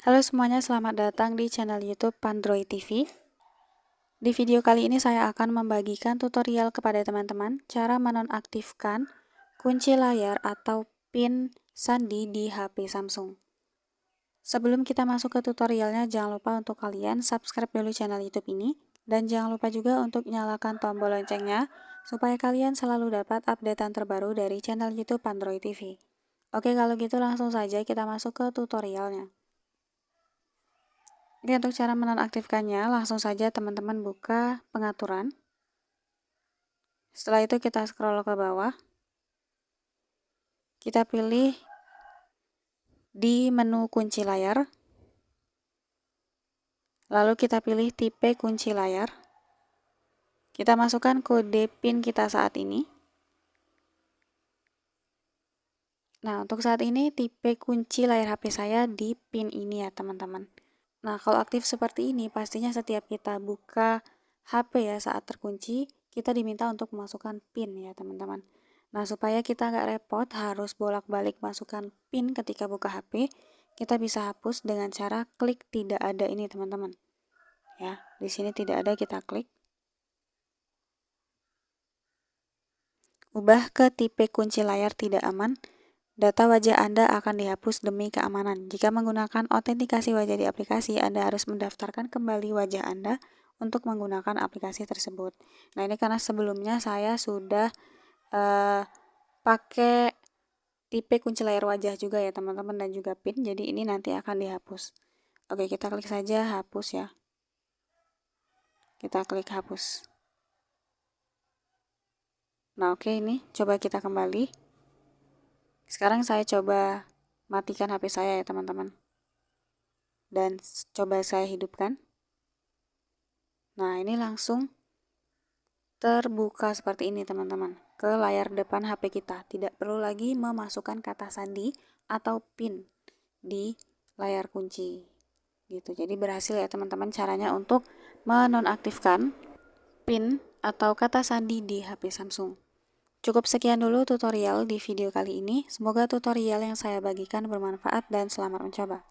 Halo semuanya, selamat datang di channel YouTube Pandroid TV. Di video kali ini saya akan membagikan tutorial kepada teman-teman cara menonaktifkan kunci layar atau PIN sandi di HP Samsung. Sebelum kita masuk ke tutorialnya, jangan lupa untuk kalian subscribe dulu channel YouTube ini dan jangan lupa juga untuk nyalakan tombol loncengnya supaya kalian selalu dapat updatean terbaru dari channel YouTube Pandroid TV. Oke, kalau gitu langsung saja kita masuk ke tutorialnya. Oke, untuk cara menonaktifkannya, langsung saja teman-teman buka pengaturan. Setelah itu kita scroll ke bawah. Kita pilih di menu kunci layar. Lalu kita pilih tipe kunci layar. Kita masukkan kode PIN kita saat ini. Nah, untuk saat ini tipe kunci layar HP saya di PIN ini ya teman-teman. Nah, kalau aktif seperti ini, pastinya setiap kita buka HP ya saat terkunci, kita diminta untuk memasukkan PIN ya teman-teman. Nah, supaya kita nggak repot harus bolak-balik masukkan PIN ketika buka HP, kita bisa hapus dengan cara klik tidak ada ini teman-teman. Ya, di sini tidak ada, kita klik. Ubah ke tipe kunci layar tidak aman. Data wajah Anda akan dihapus demi keamanan. Jika menggunakan autentikasi wajah di aplikasi, Anda harus mendaftarkan kembali wajah Anda untuk menggunakan aplikasi tersebut. Nah, ini karena sebelumnya saya sudah pakai tipe kunci layar wajah juga ya teman-teman dan juga PIN, jadi ini nanti akan dihapus. Oke, kita klik saja hapus ya. Kita klik hapus. Nah, oke, ini coba kita kembali. Sekarang saya coba matikan HP saya ya teman-teman. Dan coba saya hidupkan. Nah, ini langsung terbuka seperti ini teman-teman. Ke layar depan HP kita. Tidak perlu lagi memasukkan kata sandi atau PIN di layar kunci. Gitu. Jadi berhasil ya teman-teman caranya untuk menonaktifkan PIN atau kata sandi di HP Samsung. Cukup sekian dulu tutorial di video kali ini. Semoga tutorial yang saya bagikan bermanfaat dan selamat mencoba.